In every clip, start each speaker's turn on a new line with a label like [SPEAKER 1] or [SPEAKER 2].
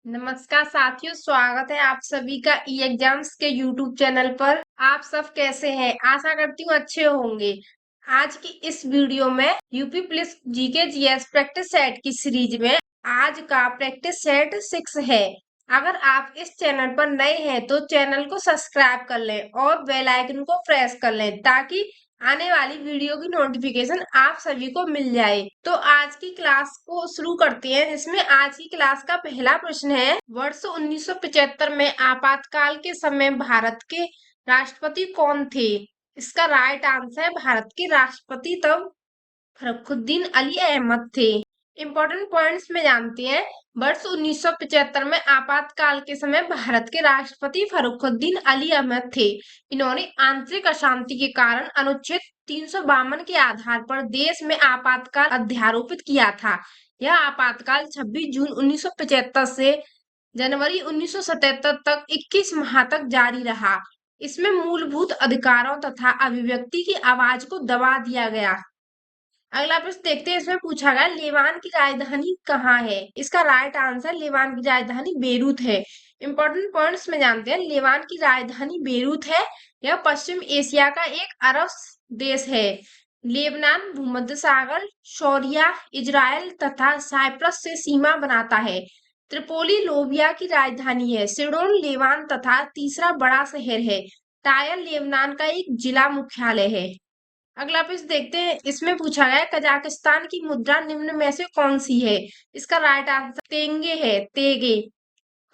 [SPEAKER 1] नमस्कार साथियों, स्वागत है आप सभी का ई एग्जाम्स के यूट्यूब चैनल पर। आप सब कैसे हैं? आशा करती हूँ अच्छे होंगे। आज की इस वीडियो में UP police GK GS practice set की सीरीज में आज का प्रैक्टिस सेट 6 है। अगर आप इस चैनल पर नए हैं तो चैनल को सब्सक्राइब कर लें और बेल आइकन को प्रेस कर लें ताकि आने वाली वीडियो की नोटिफिकेशन आप सभी को मिल जाए। तो आज की क्लास को शुरू करते हैं, जिसमें आज की क्लास का पहला प्रश्न है, वर्ष 1975 में आपातकाल के समय भारत के राष्ट्रपति कौन थे? इसका राइट आंसर है भारत के राष्ट्रपति तब फखरुद्दीन अली अहमद थे। इम्पोर्टेंट पॉइंट्स में जानते हैं। वर्ष 1975 में आपातकाल के समय भारत के राष्ट्रपति फखरुद्दीन अली अहमद थे। इन्होंने आंतरिक अशांति के कारण अनुच्छेद 352 के आधार पर देश में आपातकाल अध्यारोपित किया था। यह आपातकाल 26 जून 1975 से जनवरी 1977 तक 21 माह तक जारी रहा। इसमें मूलभूत अधिकारों तथा अभिव्यक्ति की आवाज को दबा दिया गया। अगला प्रश्न देखते हैं, इसमें पूछा गया लेबान की राजधानी कहाँ है? इसका राइट आंसर लेबान की राजधानी बेरूत है। इंपॉर्टेंट पॉइंट्स में जानते हैं। लेबान की राजधानी बेरूत है। यह पश्चिम एशिया का एक अरब देश है। लेबनान भूमध्य सागर, शोरिया, इजराइल तथा साइप्रस से सीमा बनाता है। त्रिपोली लोबिया की राजधानी है। सिडोन लेबान तथा तीसरा बड़ा शहर है। टायर लेबनान का एक जिला मुख्यालय है। अगला प्रश्न देखते हैं, इसमें पूछा गया कजाकिस्तान की मुद्रा निम्न में से कौन सी है? इसका राइट आंसर तेंगे है, तेगे।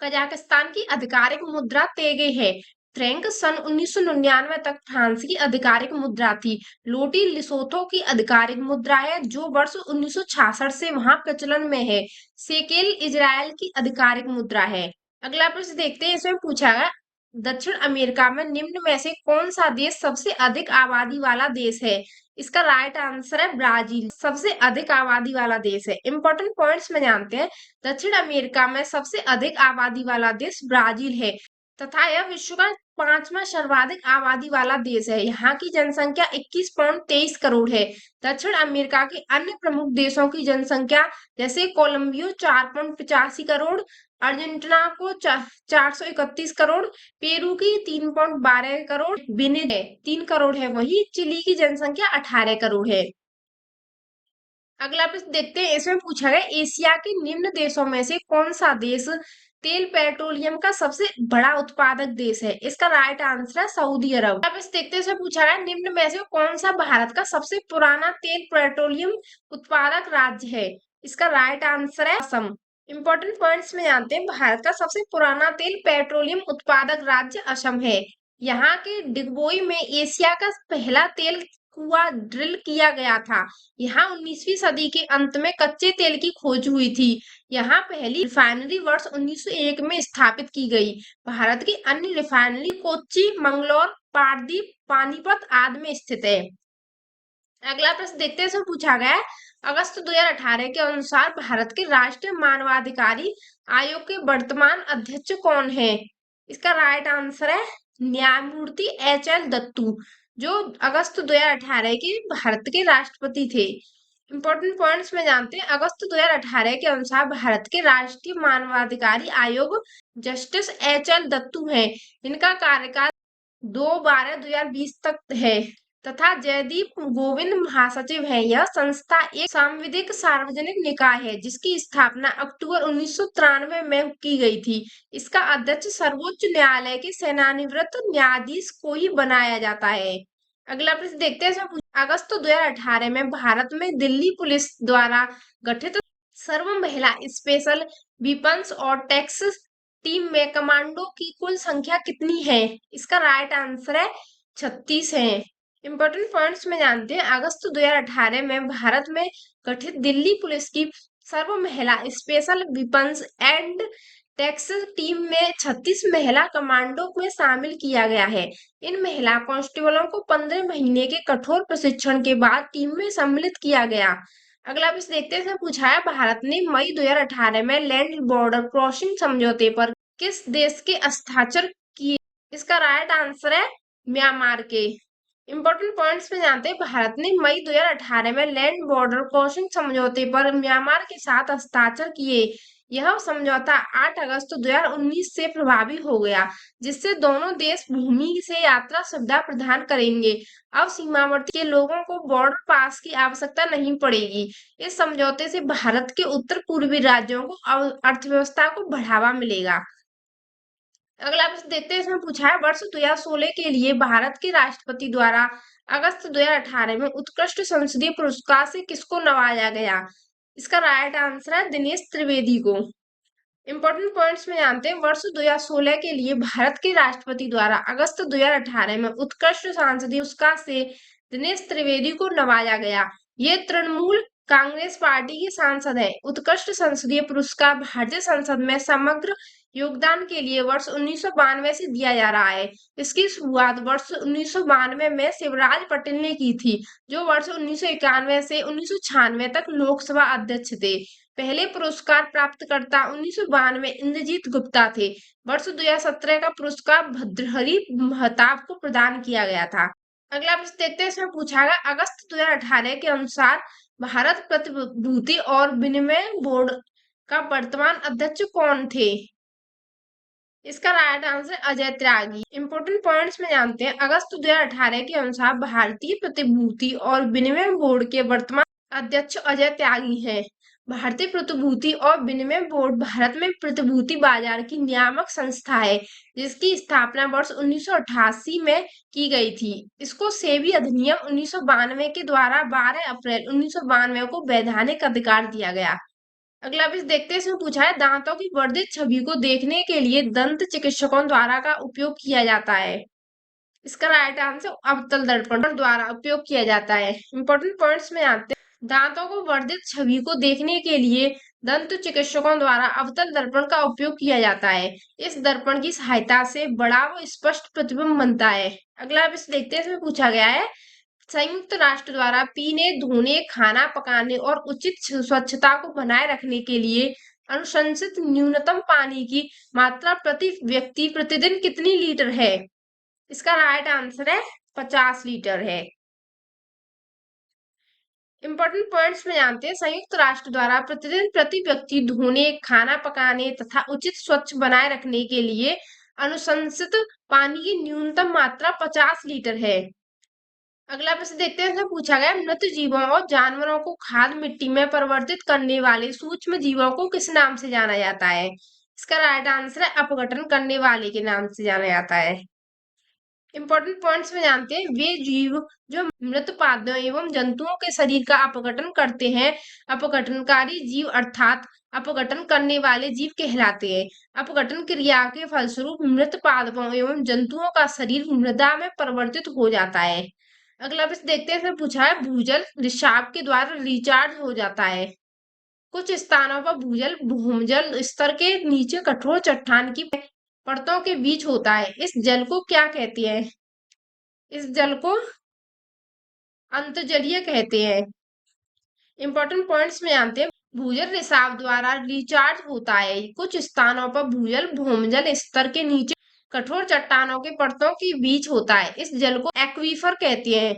[SPEAKER 1] कजाकिस्तान की आधिकारिक मुद्रा तेगे है। फ्रैंक सन 1999 तक फ्रांस की आधिकारिक मुद्रा थी। लोटी लिसोथो की आधिकारिक मुद्रा है जो वर्ष 1966 से वहां प्रचलन में है। सेकेल इजराइल की आधिकारिक मुद्रा है। अगला प्रश्न देखते हैं, इसमें पूछा गया दक्षिण अमेरिका में निम्न में से कौन सा देश सबसे अधिक आबादी वाला देश है? इसका राइट आंसर है ब्राजील, सबसे अधिक आबादी वाला देश है। इंपॉर्टेंट पॉइंट्स में जानते हैं। दक्षिण अमेरिका में सबसे अधिक आबादी वाला देश ब्राजील है तथा यह विश्व का 5वां सर्वाधिक आबादी वाला देश है। यहाँ की जनसंख्या 21.23 करोड़ है। दक्षिण अमेरिका के अन्य प्रमुख देशों की जनसंख्या जैसे कोलंबिया 4.85 करोड़, अर्जेंटीना को 431 करोड़, पेरू की 3.12 करोड़, बेनिन है 3 करोड़ है, वही चिली की जनसंख्या 18 करोड़ है। अगला प्रश्न देखते हैं, इसमें पूछा गया एशिया के निम्न देशों में से कौन सा देश तेल पेट्रोलियम का सबसे बड़ा उत्पादक देश है? इसका राइट आंसर है सऊदी अरब। अब इस देखते हैं, इसमें पूछा गया निम्न में से कौन सा भारत का सबसे पुराना तेल पेट्रोलियम उत्पादक राज्य है? इसका राइट आंसर है असम। इंपॉर्टेंट पॉइंट्स में जानते हैं। भारत का सबसे पुराना तेल पेट्रोलियम उत्पादक राज्य असम है। यहाँ के डिगबोई में एशिया का पहला तेल कुआं ड्रिल किया गया था। यहाँ 19वीं सदी के अंत में कच्चे तेल की खोज हुई थी। यहाँ पहली रिफाइनरी वर्ष 1901 में स्थापित की गई। भारत की अन्य रिफाइनरी कोच्चि, मंगलोर, पारदीप, पानीपत आदि में स्थित है। अगला प्रश्न देखते हैं, इसमें पूछा गया है अगस्त 2018 के अनुसार भारत के राष्ट्रीय मानवाधिकारी आयोग के वर्तमान अध्यक्ष कौन है? इसका राइट आंसर है न्यायमूर्ति HL दत्तू, जो अगस्त 2018 के भारत के राष्ट्रपति थे। इंपॉर्टेंट पॉइंट्स में जानते हैं। अगस्त 2018 के अनुसार भारत के राष्ट्रीय मानवाधिकारी आयोग जस्टिस HL दत्तू हैं। इनका कार्यकाल 2/12/2020 तक है तथा जयदीप गोविंद महासचिव है। यह संस्था एक सांविधिक सार्वजनिक निकाय है जिसकी स्थापना अक्टूबर 1993 में की गई थी। इसका अध्यक्ष सर्वोच्च न्यायालय के सेवानिवृत्त न्यायाधीश को ही बनाया जाता है। अगला प्रश्न देखते हैं, अगस्त 2018 में भारत में दिल्ली पुलिस द्वारा गठित सर्व महिला स्पेशल वेपन्स और टैक्स टीम में कमांडो की कुल संख्या कितनी है? इसका राइट आंसर है 36 है। इंपॉर्टेंट पॉइंट्स में जानते हैं। अगस्त 2018 में भारत में गठित दिल्ली पुलिस की सर्व महिला special weapons and tax team में 36 महिला कमांडो में शामिल किया गया है। इन महिला कांस्टेबलों को 15 महीने के कठोर प्रशिक्षण के बाद टीम में सम्मिलित किया गया। अगला प्रश्न देखते हैं, पूछा है भारत ने मई 2018 में लैंड बॉर्डर क्रॉसिंग समझौते पर किस देश के हस्ताक्षर किए? इसका राइट आंसर है म्यांमार के। इंपॉर्टेंट पॉइंट्स में जानते हैं। भारत ने मई 2018 में लैंड बॉर्डर क्रॉसिंग समझौते पर म्यांमार के साथ हस्ताक्षर किए। यह समझौता 8 अगस्त 2019 से प्रभावी हो गया, जिससे दोनों देश भूमि से यात्रा सुविधा प्रदान करेंगे। अब सीमावर्ती के लोगों को बॉर्डर पास की आवश्यकता नहीं पड़ेगी। इस समझौते से भारत के उत्तर पूर्वी राज्यों को अर्थव्यवस्था को बढ़ावा मिलेगा। अगला प्रश्न देखते हैं, इसमें पूछा है वर्ष 2016 के लिए भारत के राष्ट्रपति द्वारा अगस्त 2018 में उत्कृष्ट संसदीय पुरस्कार से किसको नवाजा गया? इसका राइट आंसर है दिनेश त्रिवेदी को। इंपॉर्टेंट पॉइंट्स में जानते हैं, वर्ष 2016 के लिए भारत के राष्ट्रपति द्वारा अगस्त 2018 में उत्कृष्ट सांसदीय पुरस्कार से दिनेश त्रिवेदी को नवाजा गया। ये तृणमूल कांग्रेस पार्टी के सांसद हैं। उत्कृष्ट संसदीय पुरस्कार भारतीय संसद में समग्र योगदान के लिए वर्ष 1992 से दिया जा रहा है। इसकी शुरुआत वर्ष 1992 में शिवराज पटेल ने की थी, जो वर्ष 1991 से 1996 तक लोकसभा अध्यक्ष थे। पहले पुरस्कार प्राप्तकर्ता 1992 इंद्रजीत गुप्ता थे। वर्ष 2017 का पुरस्कार भर्तृहरि महताब को प्रदान किया गया था। अगला प्रश्न देखते हैं, इसमें पूछा गया अगस्त 2018 के अनुसार भारत प्रतिभूति और विनिमय बोर्ड का वर्तमान अध्यक्ष कौन थे? इसका right answer Ajay Tyagi. Important points में जानते हैं, अगस्त 2018 के अनुसार भारतीय प्रतिभूति और विनिमय बोर्ड के वर्तमान अध्यक्ष अजय त्यागी हैं। भारतीय प्रतिभूति और विनिमय बोर्ड भारत में प्रतिभूति बाजार की नियामक संस्था है, जिसकी स्थापना वर्ष 1988 में की गई थी। इसको सेबी अधिनियम 1992 के द्वारा 12 अप्रैल 1992 को वैधानिक अधिकार दिया गया। अगला भी देखते हैं, इसमें पूछा है दांतों की वर्धित छवि को देखने के लिए दंत चिकित्सकों द्वारा का उपयोग किया जाता है। इसका राइट आंसर अवतल दर्पण द्वारा उपयोग किया जाता है। इंपॉर्टेंट पॉइंट्स में आते हैं, दांतों को वर्धित छवि को देखने के लिए दंत चिकित्सकों द्वारा अवतल दर्पण का उपयोग किया जाता है। इस दर्पण की सहायता से बड़ा व स्पष्ट प्रतिबिंब बनता है। अगला भी देखते हैं, इसमें पूछा गया है संयुक्त राष्ट्र द्वारा पीने, धोने, खाना पकाने और उचित स्वच्छता को बनाए रखने के लिए अनुशंसित न्यूनतम पानी की मात्रा प्रति व्यक्ति प्रतिदिन कितनी लीटर है? इसका राइट आंसर है 50 लीटर है। इंपॉर्टेंट पॉइंट्स में जानते हैं, संयुक्त राष्ट्र द्वारा प्रतिदिन प्रति व्यक्ति धोने, खाना पकाने तथा उचित स्वच्छ बनाए रखने के लिए अनुशंसित पानी की न्यूनतम मात्रा 50 लीटर है। अगला प्रश्न देखते हैं, इसमें पूछा गया मृत जीवों और जानवरों को खाद मिट्टी में परिवर्तित करने वाले सूक्ष्म जीवों को किस नाम से जाना जाता है? इसका राइट आंसर है अपघटन करने वाले के नाम से जाना जाता है। इंपॉर्टेंट पॉइंट्स में जानते हैं, वे जीव जो मृत पादपों एवं जंतुओं के शरीर का अपघटन करते हैं अपघटनकारी जीव अर्थात अपघटन करने वाले जीव कहलाते हैं। अपघटन क्रिया के फलस्वरूप मृत पादपों एवं जंतुओं का शरीर मृदा में परिवर्तित हो जाता है। अगला प्रश्न देखते हैं, इसमें पूछा है भूजल रिसाव के द्वारा रिचार्ज हो जाता है। कुछ स्थानों पर भूजल भूमजल स्तर के नीचे कठोर चट्टान की परतों के बीच होता है। इस जल को क्या कहते हैं? इस जल को अंतर्जलीय कहते हैं। इंपॉर्टेंट पॉइंट्स में जानते हैं, भूजल रिसाव द्वारा रिचार्ज होता है। कुछ स्थानों पर भूजल भूमजल स्तर के नीचे कठोर चट्टानों के परतों के बीच होता है। इस जल को एक्वीफर कहते हैं।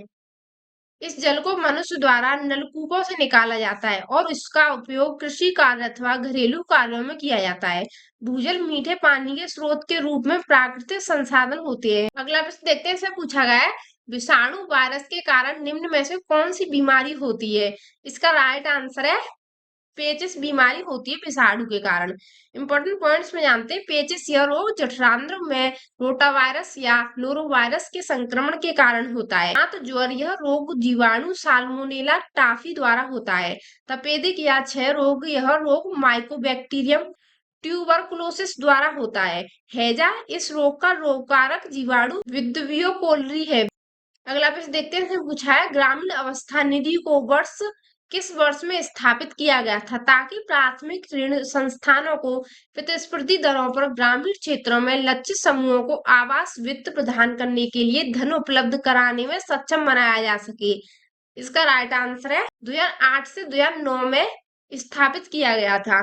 [SPEAKER 1] इस जल को मनुष्य द्वारा नलकूपों से निकाला जाता है और इसका उपयोग कृषि कार्य अथवा घरेलू कार्यों में किया जाता है। भूजल मीठे पानी के स्रोत के रूप में प्राकृतिक संसाधन होते हैं। अगला प्रश्न देखते हैं, इसमें पूछा गया है विषाणु वायरस के कारण निम्न में से कौन सी बीमारी होती है? इसका राइट आंसर है पेचिस बीमारी होती है विषाणु के कारण। इंपॉर्टेंट पॉइंट्स में जानते हैं, पेचिस यह रोग जठरांत्र में रोटावायरस या नोरोवायरस के संक्रमण के कारण होता है। दांत ज्वर यह रोग जीवाणु साल्मोनेला टाफी द्वारा होता है। तपेदिक या क्षय रोग यह रोग माइकोबैक्टीरियम ट्यूबरकुलोसिस द्वारा होता है। हैजा इस रोग का रोगकारक जीवाणु विद्वियो कोलरी है। अगला प्रश्न देखते हैं, पूछा है ग्रामीण अवस्था निधि को किस वर्ष में स्थापित किया गया था ताकि प्राथमिक ऋण संस्थानों को प्रतिस्पर्धी दरों पर ग्रामीण क्षेत्रों में लक्षित समूहों को आवास वित्त प्रदान करने के लिए धन उपलब्ध कराने में सक्षम बनाया जा सके। इसका राइट आंसर है 2008 से 2009 में स्थापित किया गया था।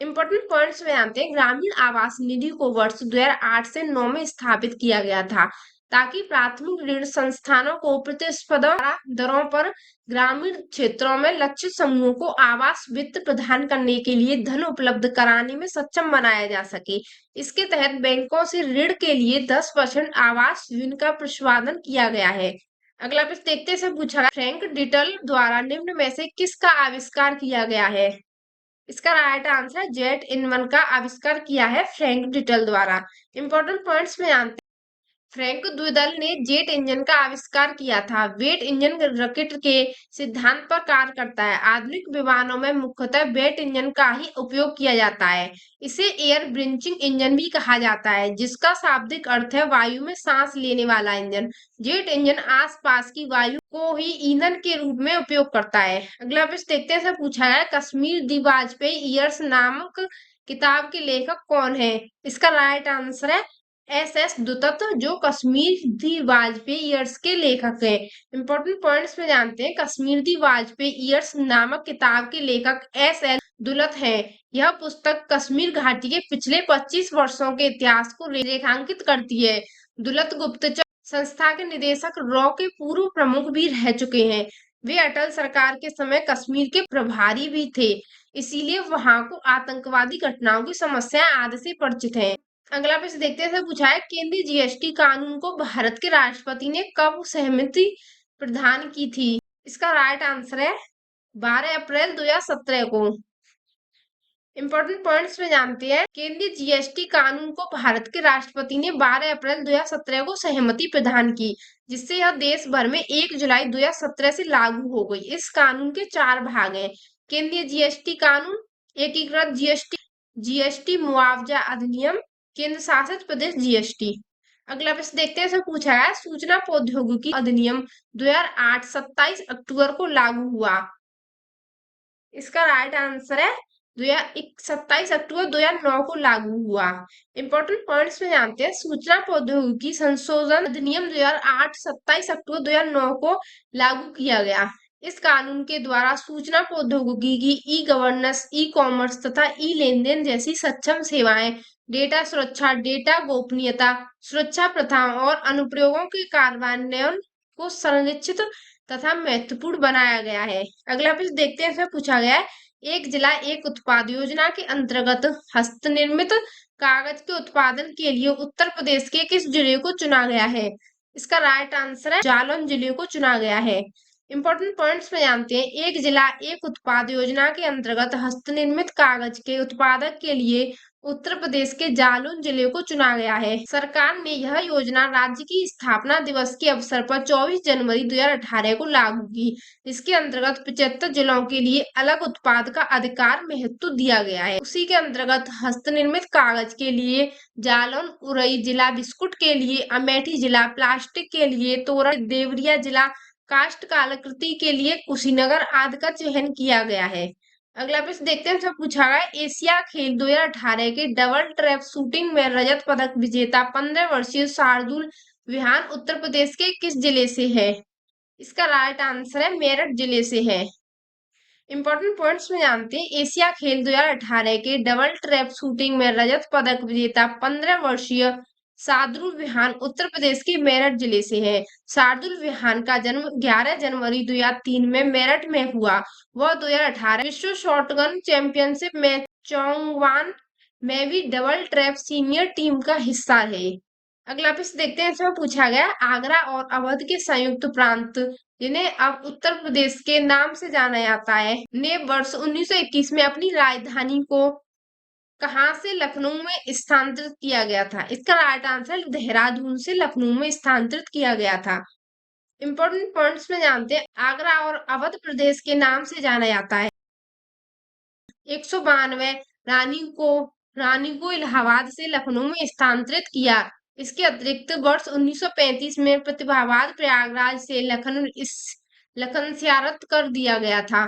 [SPEAKER 1] इंपॉर्टेंट पॉइंट्स में आते हैं, ग्रामीण आवास निधि को वर्ष 2008 से 9 में स्थापित किया गया था ताकि प्राथमिक ऋण संस्थानों को प्रतिस्पर्धा दरों पर ग्रामीण क्षेत्रों में लक्षित समूहों को आवास वित्त प्रदान करने के लिए धन उपलब्ध कराने में सक्षम बनाया जा सके। इसके तहत बैंकों से ऋण के लिए 10% आवास ऋण का प्रतिपादन किया गया है। अगला प्रश्न देखते से पूछा गया, फ्रैंक डिटल द्वारा निम्न में से किसका आविष्कार किया गया है? इसका राइट आंसर जेट इंजन का आविष्कार किया है फ्रैंक डिटल द्वारा। इंपॉर्टेंट पॉइंट्स में जानते हैं, फ्रैंक द्विदल ने जेट इंजन का आविष्कार किया था। वेट इंजन रॉकेट के सिद्धांत पर कार्य करता है। आधुनिक विमानों में मुख्यतः वेट इंजन का ही उपयोग किया जाता है। इसे एयर ब्रीथिंग इंजन भी कहा जाता है, जिसका शाब्दिक अर्थ है वायु में सांस लेने वाला इंजन। जेट इंजन आसपास की वायु को ही ईंधन के रूप में उपयोग करता है। अगला प्रश्न देखते हैं, पूछा है कश्मीर दी वाजपेयी ईयर्स नामक किताब के लेखक कौन है? इसका राइट आंसर है एस दुत्त, जो कश्मीर दी वाजपेयी ईयर्स के लेखक हैं। इंपॉर्टेंट पॉइंट्स में जानते हैं, कश्मीर दी वाजपेयी ईयर्स नामक किताब के लेखक एस दुलत हैं। यह पुस्तक कश्मीर घाटी के पिछले 25 वर्षों के इतिहास को रेखांकित करती है। दुलत गुप्तचर संस्था के निदेशक रॉ के पूर्व प्रमुख भी रह चुके हैं। वे अटल सरकार के समय कश्मीर के प्रभारी भी थे, इसीलिए वहां को आतंकवादी घटनाओं की समस्या आदि से परिचित है। अगला प्रश्न देखते हैं, पूछा है केंद्रीय जीएसटी कानून को भारत के राष्ट्रपति ने कब सहमति प्रदान की थी? इसका राइट आंसर है 12 अप्रैल 2017 को। इंपॉर्टेंट पॉइंट्स में जानते हैं, केंद्रीय जीएसटी कानून को भारत के राष्ट्रपति ने 12 अप्रैल 2017 को सहमति प्रदान की, जिससे यह देश भर में 1 जुलाई 2017 से लागू हो गई। इस कानून के 4 भाग हैं। केंद्रीय जीएसटी कानून, एकीकृत जीएसटी मुआवजा अधिनियम, केंद्र शासित प्रदेश जीएसटी। अगला प्रश्न देखते हैं, पूछा है सूचना प्रौद्योगिकी अधिनियम 2008 27 अक्टूबर को लागू हुआ। इसका राइट आंसर है 27 अक्टूबर 2009 को लागू हुआ। इंपॉर्टेंट पॉइंट्स में जानते हैं, सूचना प्रौद्योगिकी संशोधन अधिनियम 2008 27 अक्टूबर 2009 को लागू किया गया। इस कानून के द्वारा सूचना प्रौद्योगिकी की ई गवर्नेंस, ई कॉमर्स तथा ई लेन देन जैसी सक्षम सेवाएं, डेटा सुरक्षा, डेटा गोपनीयता, सुरक्षा प्रथाओं और अनुप्रयोगों के कार्यान्वयन को संरक्षित तथा महत्वपूर्ण बनाया गया है। अगला प्रश्न देखते हैं, इसमें पूछा गया है एक जिला एक उत्पाद योजना के अंतर्गत हस्तनिर्मित कागज के उत्पादन के लिए उत्तर प्रदेश के किस जिले को चुना गया है? इसका राइट आंसर है जालौन जिले को चुना गया है। इंपॉर्टेंट पॉइंट्स में जानते हैं, एक जिला एक उत्पाद योजना के अंतर्गत हस्तनिर्मित कागज के उत्पादक के लिए उत्तर प्रदेश के जालौन जिले को चुना गया है। सरकार ने यह योजना राज्य की स्थापना दिवस के अवसर पर 24 जनवरी 2018 को लागू की। इसके अंतर्गत 75 जिलों के लिए अलग उत्पाद का अधिकार महत्व दिया गया है। उसी के अंतर्गत हस्तनिर्मित कागज के लिए जालौन, उरई जिला, बिस्कुट के लिए अमेठी जिला, प्लास्टिक के लिए तोरण, देवरिया जिला, काष्ठ कलाकृति के लिए कुशीनगर आदि का चयन किया गया है। अगला प्रश्न देखते हैं, पूछा गया एशिया खेल 2018 के डबल ट्रैप शूटिंग में रजत पदक विजेता 15 वर्षीय शार्दुल विहान उत्तर प्रदेश के किस जिले से है? इसका राइट आंसर है मेरठ जिले से है। इंपॉर्टेंट पॉइंट्स में जानते हैं, एशिया खेल 2018 के डबल ट्रैप शूटिंग में रजत पदक विजेता 15 वर्षीय शार्दुल विहान उत्तर प्रदेश के मेरठ जिले से है। शार्दुल विहान का जन्म 11 जनवरी 2003 में मेरठ में हुआ। वह 2018 विश्व शॉटगन चैंपियनशिप में चोंगवान में भी डबल ट्रैप सीनियर टीम का हिस्सा है। अगला प्रश्न देखते हैं, इसमें पूछा गया आगरा और अवध के संयुक्त प्रांत, जिन्हें अब उत्तर प्रदेश के नाम से जाना जाता है, ने वर्ष 1921 में अपनी राजधानी को कहां से लखनऊ में स्थानांतरित किया गया था? इसका राइट आंसर देहरादून से लखनऊ में स्थानांतरित किया गया था। इंपॉर्टेंट पॉइंट्स में जानते हैं, आगरा और अवध प्रदेश के नाम से जाना जाता है। 192 रानी को इलाहाबाद से लखनऊ में स्थानांतरित किया। इसके अतिरिक्त वर्ष 1935 में प्रतिभाबाद प्रयागराज से लखनऊ कर दिया गया था।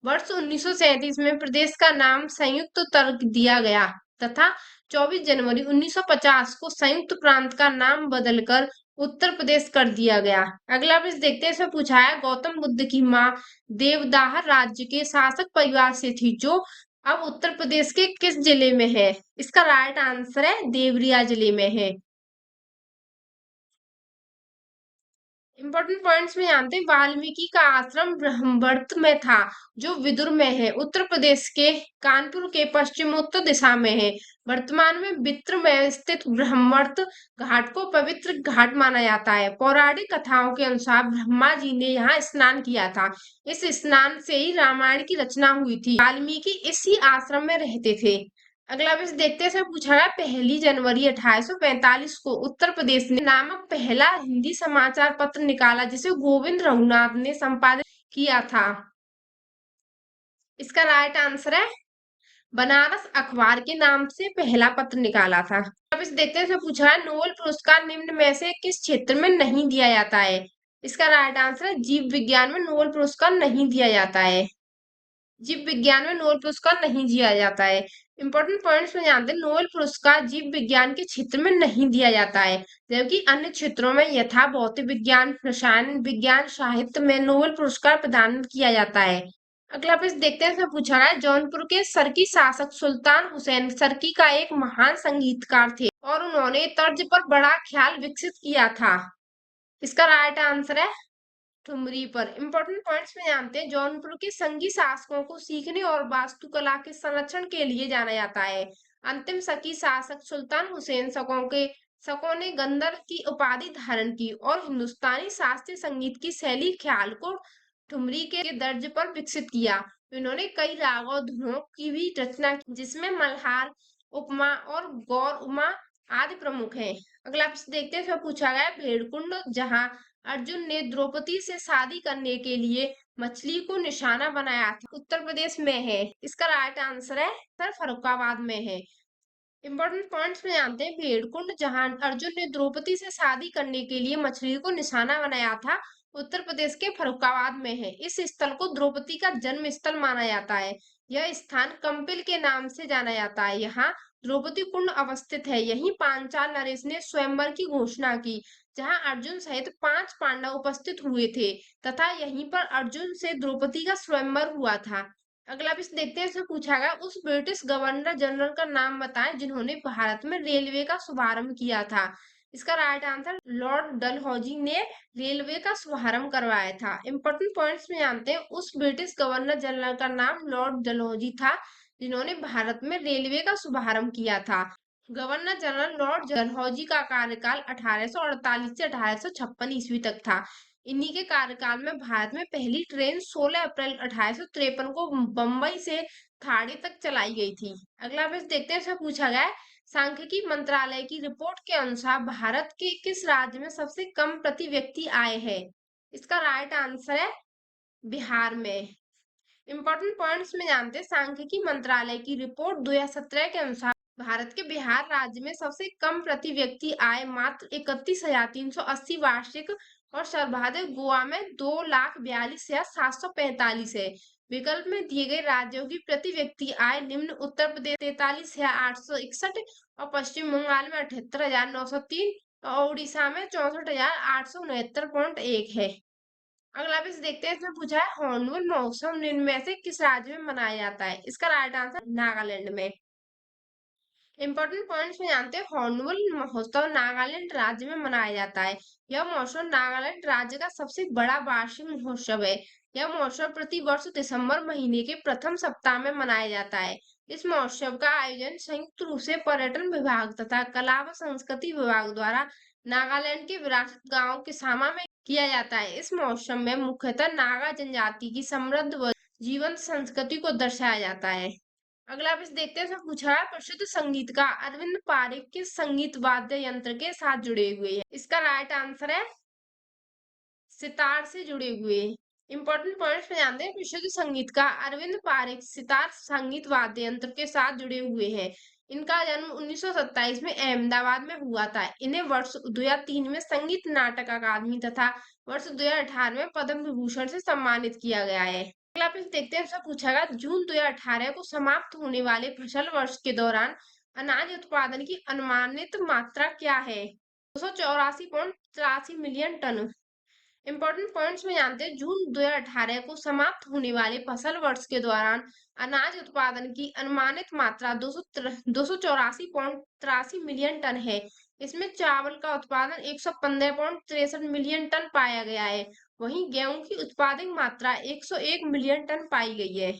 [SPEAKER 1] वर्ष 1937 में प्रदेश का नाम संयुक्त तर्क दिया गया तथा 24 जनवरी 1950 को संयुक्त प्रांत का नाम बदलकर उत्तर प्रदेश कर दिया गया। अगला प्रश्न देखते हैं, इसमें पूछा है गौतम बुद्ध की मां देवदाह राज्य के शासक परिवार से थी, जो अब उत्तर प्रदेश के किस जिले में है? इसका राइट आंसर है देवरिया जिले में है। इंपॉर्टेंट पॉइंट्स में जानते हैं। वाल्मीकि का आश्रम ब्रह्मवर्त में था, जो विदुर में है, उत्तर प्रदेश के कानपुर के पश्चिमोत्तर दिशा में है। वर्तमान में वित्र में स्थित ब्रह्मवर्त घाट को पवित्र घाट माना जाता है। पौराणिक कथाओं के अनुसार ब्रह्मा जी ने यहाँ स्नान किया था। इस स्नान से ही रामायण की रचना हुई थी। वाल्मीकि इसी आश्रम में रहते थे। अगला प्रश्न देखते हैं। इसमें पूछा गया 1 जनवरी 1845 को उत्तर प्रदेश ने नामक पहला हिंदी समाचार पत्र निकाला, जिसे गोविंद रघुनाथ ने संपादित किया था। इसका राइट आंसर है बनारस अखबार के नाम से पहला पत्र निकाला था। अब इस देखते हैं। इसमें पूछा है नोबेल पुरस्कार निम्न में से किस क्षेत्र में नहीं दिया जाता है। इसका राइट आंसर है जीव विज्ञान में नोबेल पुरस्कार नहीं दिया जाता है। जीव विज्ञान में नोबेल पुरस्कार नहीं दिया जाता है। इंपॉर्टेंट पॉइंट्स में जानते हैं। नोबेल पुरस्कार जीव विज्ञान के क्षेत्र में नहीं दिया जाता है, जबकि अन्य क्षेत्रों में यथा भौतिक विज्ञान, रसायन विज्ञान, साहित्य में नोबेल पुरस्कार प्रदान किया जाता है। अगला प्रश्न देखते हैं। इसमें पूछा गया जौनपुर के सरकी शासक सुल्तान हुसैन सरकी का एक महान संगीतकार थे और उन्होंने तर्ज पर बड़ा ख्याल विकसित किया था। इसका राइट आंसर है ठुमरी पर। इंपॉर्टेंट पॉइंट्स में जानते हैं। जौनपुर के संगी शासकों को सीखने और वास्तुकला के संरक्षण के लिए जाना जाता है। अंतिम सकी शासक सुल्तान हुसैन शकों ने गंधर्व की उपाधि धारण की और हिंदुस्तानी शास्त्रीय संगीत की शैली ख्याल को ठुमरी के दर्ज पर विकसित किया। इन्होंने कई रागों धुनों की भी रचना की, जिसमें मल्हार, उपमा और गौर उमा आदि प्रमुख हैं। अगला प्रश्न देखते हैं। इसमें पूछा गया भेड़कुंड जहां अर्जुन ने द्रौपदी से शादी करने के लिए मछली को निशाना बनाया था, उत्तर प्रदेश में है। इसका राइट आंसर है सर फर्रुखाबाद में है। इंपॉर्टेंट पॉइंट्स में जानते हैं। भेड़कुंड जहां अर्जुन ने द्रौपदी से शादी करने के लिए मछली को निशाना बनाया था, उत्तर प्रदेश के फर्रुखाबाद में है। इस स्थल को द्रौपदी का जन्म स्थल माना जाता है। यह स्थान कंपिल के नाम से जाना जाता है। यहाँ द्रौपदी कुंड अवस्थित है। यहीं पांचाल नरेश ने स्वयंवर की घोषणा की, जहां अर्जुन सहित 5 पांडव उपस्थित हुए थे तथा यहीं पर अर्जुन से द्रौपदी का स्वयंवर हुआ था। अगला प्रश्न देखते हैं। इसमें पूछा गया उस ब्रिटिश गवर्नर जनरल का नाम बताएं जिन्होंने भारत में रेलवे का शुभारंभ किया था। इसका राइट आंसर लॉर्ड डलहौजी ने रेलवे का शुभारंभ करवाया था। इंपॉर्टेंट पॉइंट्स में जानते हैं। उस ब्रिटिश गवर्नर जनरल का नाम लॉर्ड डलहौजी था, जिन्होंने भारत में रेलवे का शुभारंभ किया था। गवर्नर जनरल लॉर्ड डलहौजी का कार्यकाल 1848 से 1856 ईस्वी तक था। इन्हीं के कार्यकाल में भारत में पहली ट्रेन 16 अप्रैल 1853 को बम्बई से थाने तक चलाई गई थी। अगला प्रश्न देखते हैं। इसमें पूछा गया है सांख्यिकी मंत्रालय की रिपोर्ट के अनुसार भारत के किस राज्य में सबसे कम प्रति व्यक्ति आय है। इसका राइट आंसर है बिहार में। इंपॉर्टेंट पॉइंट्स में जानते हैं। सांख्यिकी मंत्रालय की रिपोर्ट 2017 के अनुसार भारत के बिहार राज्य में सबसे कम प्रति व्यक्ति आय मात्र 31,380 वार्षिक और सर्वाधिक गोवा में 2,42,745 है। विकल्प में दिए गए राज्यों की प्रति व्यक्ति आय निम्न उत्तर प्रदेश 43,861 और पश्चिम बंगाल में 78,903 और उड़ीसा में 64,869.1 है। अगला भी देखते हैं। इसमें पूछा है हॉर्नबिल महोत्सव निम्न में से किस राज्य में मनाया जाता है। इसका राइट आंसर नागालैंड में। इंपॉर्टेंट पॉइंट्स में जानते हैं। हॉर्नबिल महोत्सव नागालैंड राज्य में मनाया जाता है। यह महोत्सव नागालैंड राज्य का सबसे बड़ा वार्षिक महोत्सव है। यह महोत्सव प्रति वर्ष दिसंबर महीने के प्रथम सप्ताह में मनाया जाता है। इस महोत्सव का आयोजन संयुक्त रूप से पर्यटन विभाग तथा कला व संस्कृति विभाग द्वारा नागालैंड के विरासत गांव किसामा में किया जाता है। इस महोत्सव में मुख्यतः नागा जनजाति की समृद्ध व जीवंत संस्कृति को दर्शाया जाता है। अगला प्रश्न देखते हैं। इसमें पूछा है प्रसिद्ध संगीतकार अरविंद पारिक किस संगीत वाद्य यंत्र के साथ जुड़े हुए हैं। इसका राइट आंसर है सितार से जुड़े हुए। इंपॉर्टेंट पॉइंट्स में जानते हैं। प्रसिद्ध संगीतकार अरविंद पारिक सितार संगीत वाद्य यंत्र के साथ जुड़े हुए हैं। इनका जन्म 1927 में अहमदाबाद में हुआ था। इन्हें वर्ष 2003 में संगीत नाटक अकादमी तथा वर्ष 2018 में पद्म विभूषण से सम्मानित किया गया है। अगला प्रश्न देखते हैं। इसमें पूछा गया जून 2018 को समाप्त होने वाले फसल वर्ष के दौरान अनाज उत्पादन की अनुमानित मात्रा क्या है। 284.83 मिलियन टन। इंपॉर्टेंट पॉइंट्स में जानते हैं। जून 2018 को समाप्त होने वाले फसल वर्ष के दौरान अनाज उत्पादन की अनुमानित मात्रा 284.83 मिलियन टन है। इसमें चावल का उत्पादन 115.63 मिलियन टन पाया गया है। वहीं गेहूं की उत्पादन मात्रा 101 मिलियन टन पाई गई है।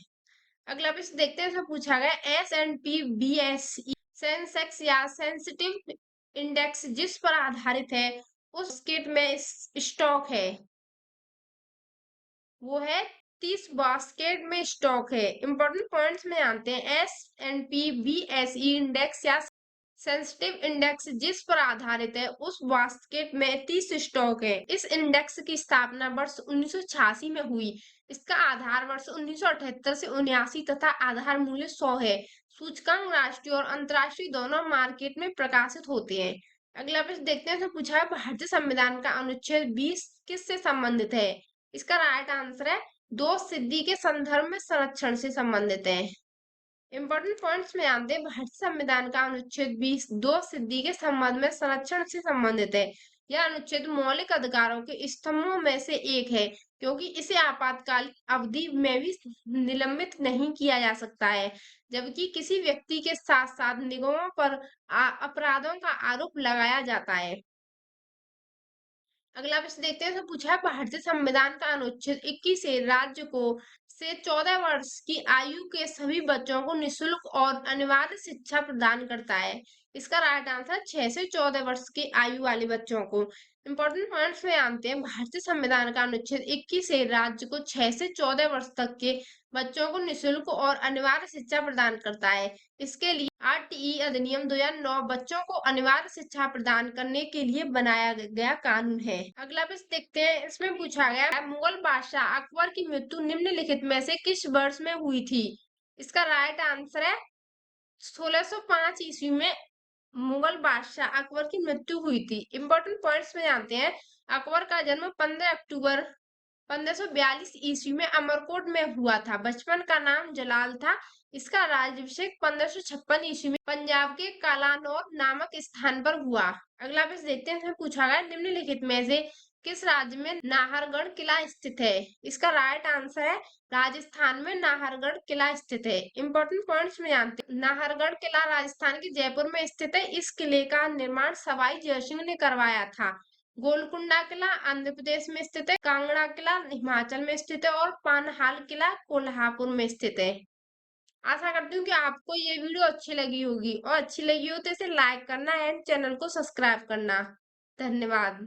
[SPEAKER 1] अगला प्रश्न देखते हैं, इसमें पूछा गया S&P BSE सेंसेक्स या सेंसिटिव इंडेक्स जिस पर आधारित है उस बास्केट में स्टॉक है, वो है 30 बास्केट में स्टॉक है। इंपॉर्टेंट पॉइंट्स में आते हैं, S&P BSE इंडेक्स या सेंसिटिव इंडेक्स जिस पर आधारित है उस बास्केट में 30 स्टॉक है। इस इंडेक्स की स्थापना वर्ष 1986 में हुई। इसका आधार वर्ष 1978 से 79 तथा आधार मूल्य 100 है। सूचकांक राष्ट्रीय और अंतर्राष्ट्रीय दोनों मार्केट में प्रकाशित होते हैं। अगला प्रश्न देखते हैं, इसमें पूछा है भारतीय संविधान का अनुच्छेद 20 किससे संबंधित है? इसका राइट आंसर है दो सिद्धि के संदर्भ में संरक्षण से संबंधित है। इंपॉर्टेंट पॉइंट्स में आते हैं, भारतीय संविधान का अनुच्छेद 20 दो सिद्धि के संबंध में संरक्षण से संबंधित है। यह अनुच्छेद मौलिक अधिकारों के स्तंभों में से एक है, क्योंकि इसे आपातकाल अवधि में भी निलंबित नहीं किया जा सकता है, जबकि किसी व्यक्ति के साथ साथ निगमों पर अपराधों का आरोप लगाया जाता है। अगला प्रश्न देखते हैं, तो पूछा है भारतीय संविधान का अनुच्छेद 21 से राज्य को से 14 वर्ष की आयु के सभी बच्चों को निशुल्क और अनिवार्य शिक्षा प्रदान करता है। इसका राइट आंसर 6 से 14 वर्ष की आयु वाले बच्चों को। इंपॉर्टेंट पॉइंट्स में आते हैं, भारतीय संविधान का अनुच्छेद 21 से राज्य को 6 से 14 वर्ष तक के बच्चों को निशुल्क और अनिवार्य शिक्षा प्रदान करता है। इसके लिए आरटीई अधिनियम 2009 बच्चों को अनिवार्य शिक्षा प्रदान करने के लिए बनाया गया कानून है। अगला प्रश्न देखते हैं, इसमें पूछा गया है मुगल बादशाह अकबर की मृत्यु निम्नलिखित में से किस वर्ष में हुई थी? इसका राइट आंसर है 1605 ईस्वी में मुगल बादशाह अकबर की मृत्यु हुई थी। इंपॉर्टेंट पॉइंट्स में जानते हैं, अकबर का जन्म 15 अक्टूबर 1542 ईस्वी में अमरकोट में हुआ था। बचपन का नाम जलाल था। इसका राज्याभिषेक 1556 ईस्वी में पंजाब के कालानौर नामक स्थान पर हुआ। अगला प्रश्न देखते हैं, इसमें पूछा गया निम्नलिखित में से किस राज्य में नाहरगढ़ किला स्थित है? इसका राइट आंसर है राजस्थान में नाहरगढ़ किला स्थित है। इंपॉर्टेंट पॉइंट्स में जानते हैं, नाहरगढ़ किला राजस्थान के जयपुर में स्थित है। इस किले का निर्माण सवाई जयसिंह ने करवाया था। गोलकुंडा किला आंध्र प्रदेश में स्थित है, कांगड़ा किला हिमाचल में स्थित है और पानहाल किला कोल्हापुर में स्थित है। आशा करती हूँ कि आपको ये वीडियो अच्छी लगी होगी, और अच्छी लगी हो तो इसे लाइक करना एंड चैनल को सब्सक्राइब करना। धन्यवाद।